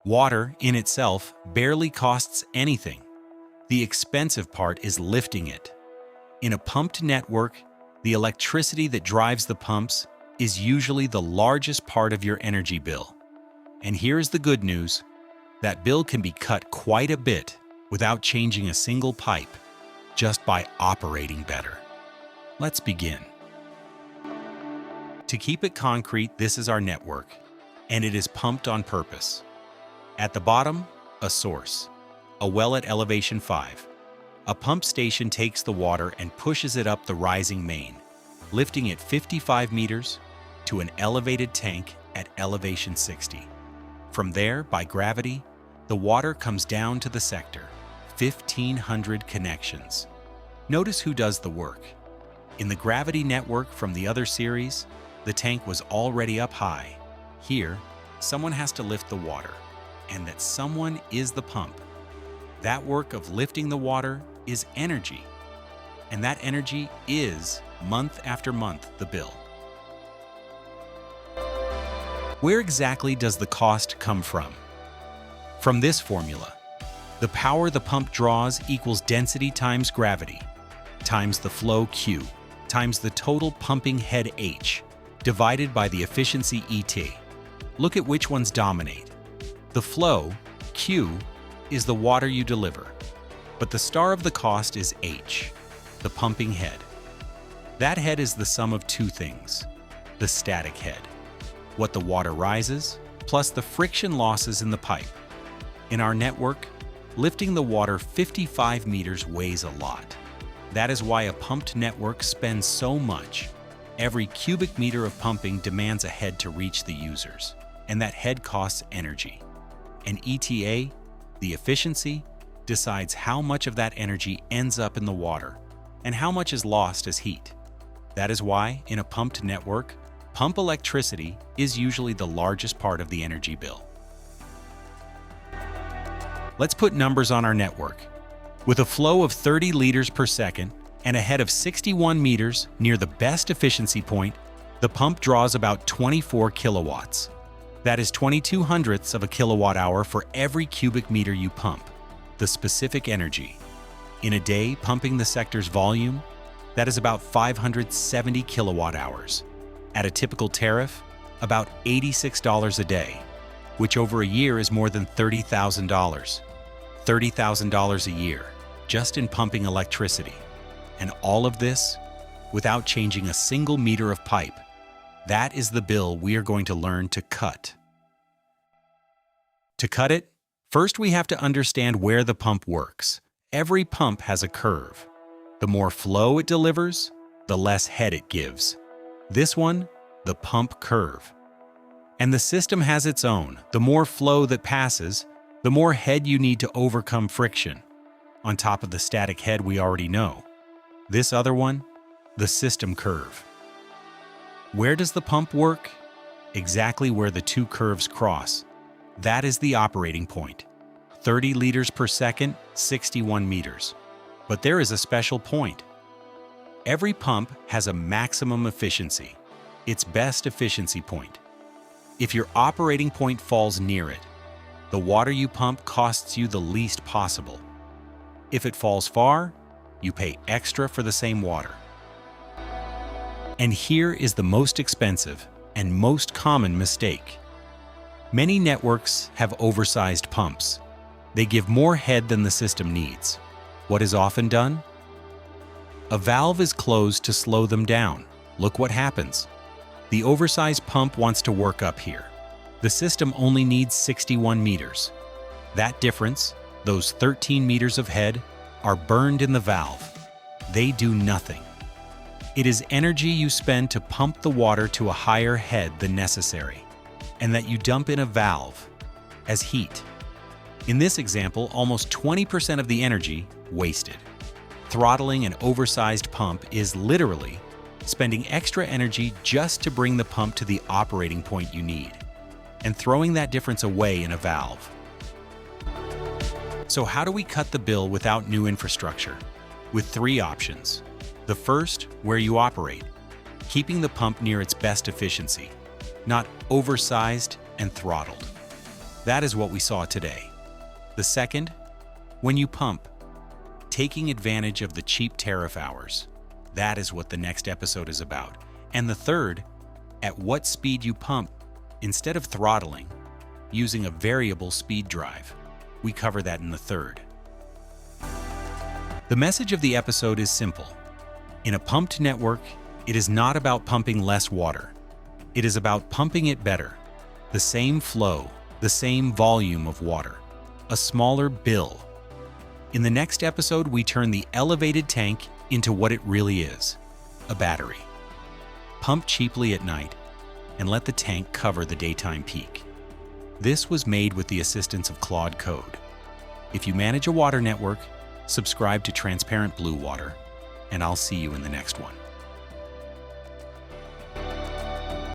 Water, in itself, barely costs anything. The expensive part is lifting it. In a pumped network, the electricity that drives the pumps is usually the largest part of your energy bill. And here's the good news. That bill can be cut quite a bit without changing a single pipe, just by operating better. Let's begin. To keep it concrete, this is our network, and it is pumped on purpose. At the bottom, a source, a well at elevation 5. A pump station takes the water and pushes it up the rising main, lifting it 55 meters to an elevated tank at elevation 60. From there, by gravity, the water comes down to the sector, 1,500 connections. Notice who does the work. In the gravity network from the other series, the tank was already up high. Here, someone has to lift the water, and that someone is the pump. That work of lifting the water is energy, and that energy is, month after month, the bill. Where exactly does the cost come from? From this formula. The power the pump draws equals density times gravity, times the flow Q, times the total pumping head H, divided by the efficiency ET. Look at which ones dominate. The flow, Q, is the water you deliver, but the star of the cost is H, the pumping head. That head is the sum of two things: the static head, what the water rises, plus the friction losses in the pipe. In our network, lifting the water 55 meters weighs a lot. That is why a pumped network spends so much. Every cubic meter of pumping demands a head to reach the users, and that head costs energy. And ETA, the efficiency, decides how much of that energy ends up in the water and how much is lost as heat. That is why, in a pumped network, pump electricity is usually the largest part of the energy bill. Let's put numbers on our network. With a flow of 30 liters per second and a head of 61 meters near the best efficiency point, the pump draws about 24 kilowatts. That is 22 hundredths of a kilowatt hour for every cubic meter you pump, the specific energy. In a day, pumping the sector's volume, that is about 570 kilowatt hours. At a typical tariff, about $86 a day, which over a year is more than $30,000. $30,000 a year, just in pumping electricity. And all of this without changing a single meter of pipe. That is the bill we are going to learn to cut. To cut it, first we have to understand where the pump works. Every pump has a curve. The more flow it delivers, the less head it gives. This one, the pump curve. And the system has its own. The more flow that passes, the more head you need to overcome friction, on top of the static head we already know. This other one, the system curve. Where does the pump work? Exactly where the two curves cross. That is the operating point. 30 liters per second, 61 meters. But there is a special point. Every pump has a maximum efficiency, its best efficiency point. If your operating point falls near it, the water you pump costs you the least possible. If it falls far, you pay extra for the same water. And here is the most expensive and most common mistake. Many networks have oversized pumps. They give more head than the system needs. What is often done? A valve is closed to slow them down. Look what happens. The oversized pump wants to work up here. The system only needs 61 meters. That difference, those 13 meters of head, are burned in the valve. They do nothing. It is energy you spend to pump the water to a higher head than necessary, and that you dump in a valve as heat. In this example, almost 20% of the energy wasted. Throttling an oversized pump is literally spending extra energy just to bring the pump to the operating point you need, and throwing that difference away in a valve. So how do we cut the bill without new infrastructure? With three options. The first, where you operate, keeping the pump near its best efficiency, not oversized and throttled. That is what we saw today. The second, when you pump, taking advantage of the cheap tariff hours. That is what the next episode is about. And the third, at what speed you pump instead of throttling, using a variable speed drive. We cover that in the third. The message of the episode is simple. In a pumped network, it is not about pumping less water. It is about pumping it better. The same flow, the same volume of water, a smaller bill. In the next episode, we turn the elevated tank into what it really is, a battery. Pump cheaply at night and let the tank cover the daytime peak. This was made with the assistance of Claude Code. If you manage a water network, subscribe to Transparent Blue Water, and I'll see you in the next one.